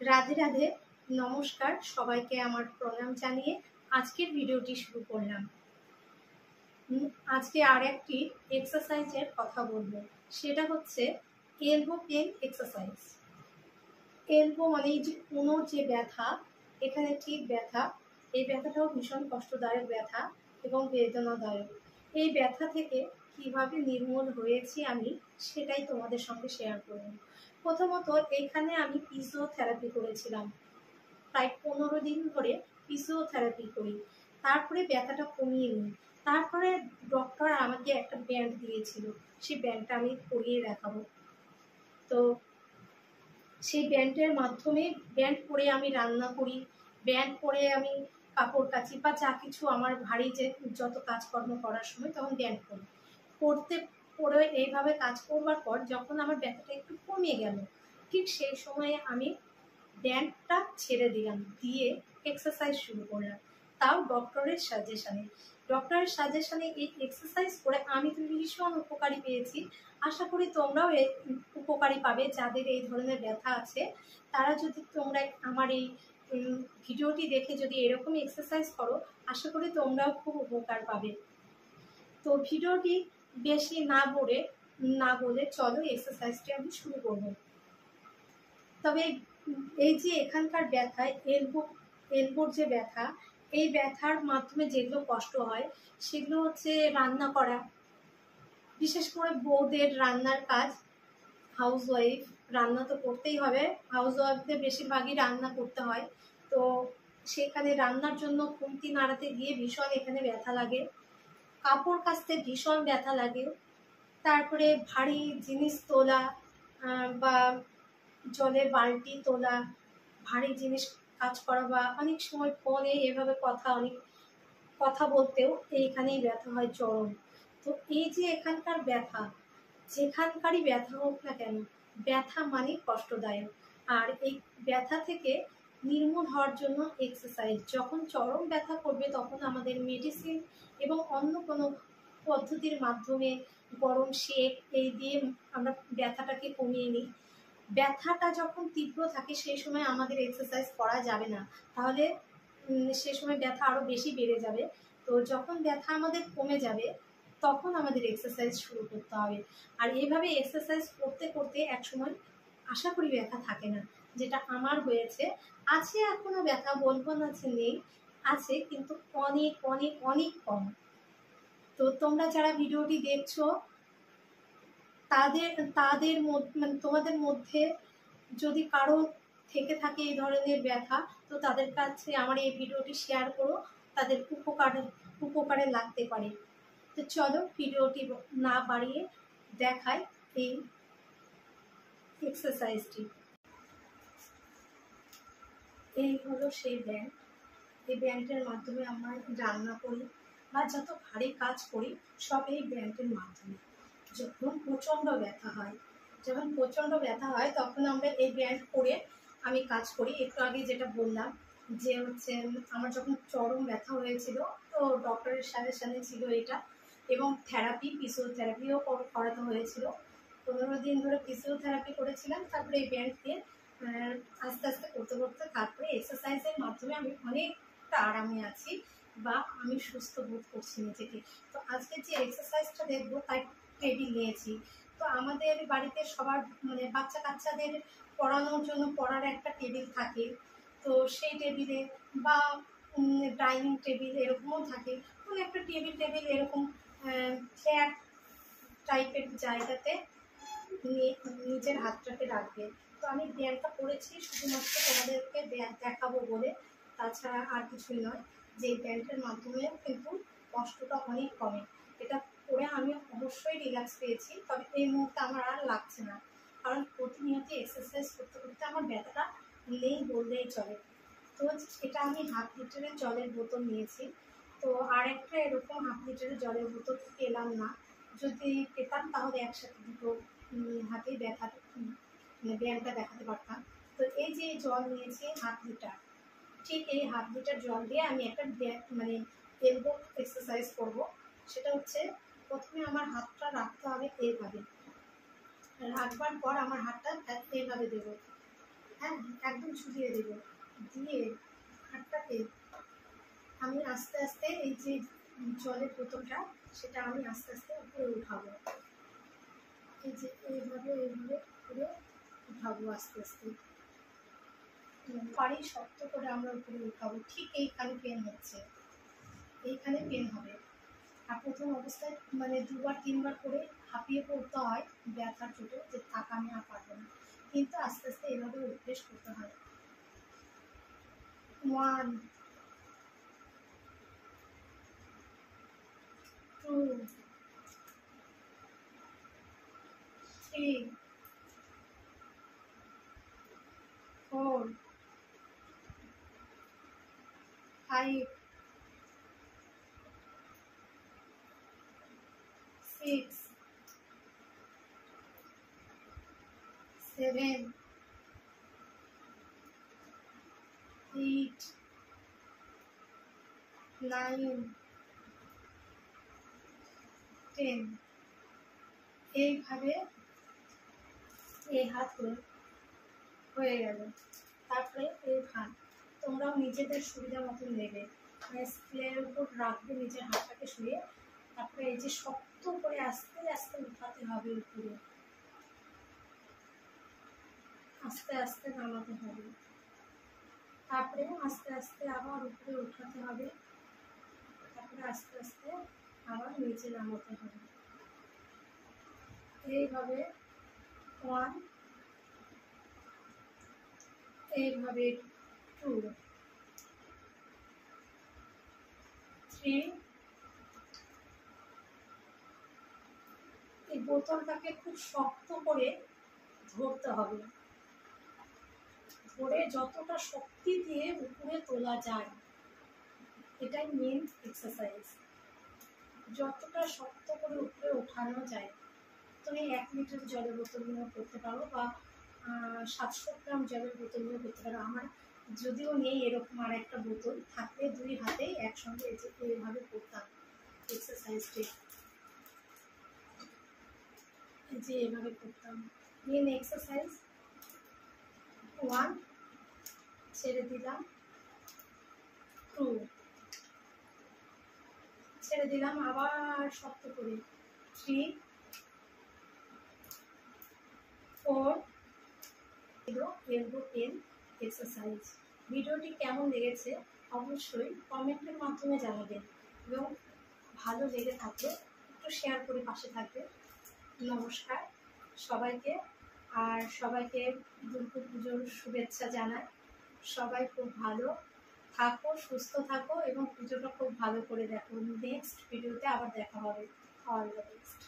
রাধে রাধে, নমস্কার সবাইকে আমার প্রণাম জানিয়ে আজকের ভিডিওটি শুরু করলাম। আজকে আর একটি এক্সারসাইজের কথা বলবো, সেটা হচ্ছে এলবো পেন এক্সারসাইজ। এলবো মানে যে কোনোর যে ব্যথা, এখানে ঠিক ব্যথা, এই ব্যথাটাও ভীষণ কষ্টদায়ক ব্যথা এবং বেদনাদায়ক। এই ব্যথা থেকে কিভাবে নির্মূল হয়েছি আমি, সেটাই তোমাদের সঙ্গে শেয়ার করব। প্রথমত এখানে আমি ফিজিওথেরাপি করেছিলাম, প্রায় 15 দিন ধরে ফিজিওথেরাপি করি, তারপরে ব্যথাটা কমিয়ে নিই। তারপরে ডক্টর আমাকে একটা ব্যান্ড দিয়েছিল, সেই ব্যান্ডটা আমি পরিয়ে দেখাবো। তো সেই ব্যান্ডের মাধ্যমে ব্যান্ড পরে আমি রান্না করি, ব্যান্ড পরে আমি কাপড় কাচি বা যা কিছু আমার ভারী যে যত কাজকর্ম করার সময় তখন ব্যান্ড করি। পরে এইভাবে কাজ করবার পর যখন আমার ব্যথাটা একটু কমে গেল, ঠিক সেই সময়ে আমি ব্যান্ডটা ছেড়ে দিলাম, দিয়ে এক্সারসাইজ শুরু করলাম, তাও ডক্টরের সাজেশনে এই এক্সারসাইজ করে আমি তো ভীষণ উপকারী পেয়েছি। আশা করি তোমরাও উপকারী পাবে। যাদের এই ধরনের ব্যথা আছে, তারা যদি তোমরা আমার এই ভিডিওটি দেখে যদি এরকম এক্সারসাইজ করো, আশা করি তোমরাও খুব উপকার পাবে। তো ভিডিওটি বেশি না বলে চলো এক্সারসাইজটি আমি শুরু করব। তবে এই যে এখানকার ব্যথায় এলবোর যে ব্যথা, এই ব্যথার মাধ্যমে যেগুলো কষ্ট হয় সেগুলো হচ্ছে রান্না করা, বিশেষ করে বউদের রান্নার কাজ। হাউসওয়াইফ রান্না তো করতেই হবে, হাউসওয়াইফদের বেশিরভাগই রান্না করতে হয়। তো সেখানে রান্নার জন্য খুন্তি নাড়াতে গিয়ে ভীষণ এখানে ব্যথা লাগে, কাপড় কাচতে ভীষণ ব্যথা লাগে, তারপরে ভারী জিনিস তোলা বা জলের বালতি তোলা, ভারী জিনিস কাজ করা, বা অনেক সময় ফোনে এভাবে অনেক কথা বলতেও এইখানেই ব্যথা হয় চরম। তো এই যে এখানকার ব্যথা, যেখানকারই ব্যথা হোক না কেন, ব্যথা মানে কষ্টদায়ক। আর এই ব্যথা থেকে নির্মূল হওয়ার জন্য এক্সারসাইজ। যখন চরম ব্যথা করবে তখন আমাদের মেডিসিন এবং অন্য কোনো পদ্ধতির মাধ্যমে গরম সেক এই দিয়ে আমরা ব্যথাটাকে কমিয়ে নিই। ব্যথাটা যখন তীব্র থাকে সেই সময় আমাদের এক্সারসাইজ করা যাবে না, তাহলে সে সময় ব্যথা আরও বেশি বেড়ে যাবে। তো যখন ব্যথা আমাদের কমে যাবে তখন আমাদের এক্সারসাইজ শুরু করতে হবে। আর এইভাবে এক্সারসাইজ করতে করতে একসময় আশা করি ব্যথা থাকে না, যেটা আমার হয়েছে। আছে এখনো ব্যথা, বলবো না যে নেই, আছে, কিন্তু অনেক অনেক অনেক কম। তো তোমরা যারা ভিডিওটি দেখছো, তাদের মানে তোমাদের মধ্যে যদি কারো থেকে থাকে এই ধরনের ব্যথা, তো তাদের কাছে আমার এই ভিডিওটি শেয়ার করো, তাদের উপকারে লাগতে পারে। তো চলো ভিডিওটি না বাড়িয়ে দেখাই এই এক্সারসাইজটি। এই হলো সেই ব্যান্ড। এই ব্যান্ডের মাধ্যমে আমরা রান্না করি বা যত ভারী কাজ করি সব এই ব্যান্ডের মাধ্যমে। যখন প্রচণ্ড ব্যথা হয় তখন আমরা এই ব্যান্ড করে আমি কাজ করি। একটু আগে যেটা বললাম যে হচ্ছে আমার যখন চরম ব্যথা হয়েছিল, তো ডক্টরের সাজেশনে ছিল এটা, এবং ফিজিওথেরাপিও করাতে হয়েছিল। 15 দিন ধরে ফিজিওথেরাপি করেছিলাম, তারপরে এই ব্যান্ড দিয়ে আস্তে আস্তে করতে করতে তারপরে এক্সারসাইজের মাধ্যমে আমি অনেকটা আরামে আছি বা আমি সুস্থ বোধ করছি নিজেকে। তো আজকে যে এক্সারসাইজটা দেখবো তাই টেবিল নিয়েছি। তো আমাদের বাড়িতে সবার মানে বাচ্চা কাচ্চাদের পড়ানোর জন্য পড়ার একটা টেবিল থাকে, তো সেই টেবিলে বা ডাইনিং টেবিল এরকমও থাকে, কোনো একটা টেবিল এরকম ফ্ল্যাট টাইপের জায়গাতে নিজের হাতটাকে রাখবে। তো আমি ব্যায়ামটা করেছি শুধুমাত্র তোমাদেরকে দেখাবো বলে, তাছাড়া আর কিছুই নয়। যে ব্যায়ামটার মাধ্যমে কিন্তু কষ্টটা অনেক কমে। এটা করে আমি অবশ্যই রিল্যাক্স পেয়েছি, তবে এই মুহূর্তে আমার আর লাগছে না, কারণ প্রতিনিয়ত এক্সারসাইজ করতে করতে আমার ব্যথাটা নেই বললেই চলে। তো এটা আমি 1/2 লিটারের জলের বোতল নিয়েছি। তো আর একটা এরকম 1/2 লিটারের জলের বোতল পেলাম না, যদি পেতাম তাহলে একসাথে দুটো হাতেই ব্যায়ামটা দেখাতে পারতাম। তো এই যে জল নিয়েছি 1/2 লিটার, ঠিক এই 1/2 লিটার জল দিয়ে আমি একটা মানে এলবো এক্সারসাইজ করব। সেটা হচ্ছে প্রথমে আমার হাতটা রাখতে হবে এইভাবে, রাখবার পর আমার হাতটা এইভাবে দেবো, হ্যাঁ, একদম ঝুলিয়ে দেবো। দিয়ে হাতটাকে আমি আস্তে আস্তে এই যে জলের বোতলটা সেটা আমি আস্তে আস্তে উপরে উঠাবো। এই যে এইভাবে করে উঠাবো আস্তে আস্তে, পাড়ি শক্ত করে আমরা উপরে উঠাবো। ঠিক এইখানে পেন হচ্ছে, এইখানে পেন হবে। আর প্রথম অবস্থায় মানে 2-3 বার করে হাঁপিয়ে পড়তে হয় ব্যথার চোটে, যে থাকা আমি আর পারবো না, কিন্তু আস্তে আস্তে এভাবে অভ্যেস করতে হয়। 1 2 3 4 5 6 7 8 9 10। এইভাবে এই হাত হয়ে গেল। তারপরে এই হাত তোমরাও নিজেদের সুবিধা মতন নেবে, মানে স্কেলের উপর রাখবে নিজের হাতটাকে শুয়ে। তারপরে এই যে শক্ত করে আস্তে আস্তে উঠাতে হবে উপরে, আস্তে আস্তে নামাতে হবে। তারপরে আস্তে আস্তে আবার উপরে উঠাতে হবে, তারপরে আস্তে আস্তে আবার নিচে নামাতে হবে। এইভাবে 1, এইভাবে 2, 3। এই বোতলটাকে খুব শক্ত করে ধরতে হবে, ধরে যতটা শক্তি দিয়ে উপরে তোলা যায়, এটাই মেন এক্সারসাইজ। যতটা শক্ত করে উপরে ওঠানো যায়। তুমি 1 লিটার জলের বোতল নিয়েও করতে পারো, বা 700 গ্রাম জলের বোতল নিয়েও করতে পারো। আমার যদিও নেই এরকম আর একটা বোতল, থাকলে 2 হাতেই একসঙ্গে এইভাবে করতাম এক্সারসাইজটি, যে এভাবে করতাম। মেন এক্সারসাইজ 1, ছেড়ে দিলাম, 2, ছেড়ে দিলাম আবার শক্ত করে, 3, 4। Elbow pain exercise. ভিডিওটি কেমন লেগেছে অবশ্যই কমেন্টের মাধ্যমে জানাবেন, এবং ভালো লেগে থাকলে একটু শেয়ার করে পাশে থাকবে। নমস্কার সবাইকে, আর সবাইকে দুর্গা পুজোর শুভেচ্ছা জানাই। সবাই খুব ভালো থাকো, সুস্থ থাকো, এবং পুজোটা খুব ভালো করে দেখো। নেক্সট ভিডিওতে আবার দেখা হবে। All the best.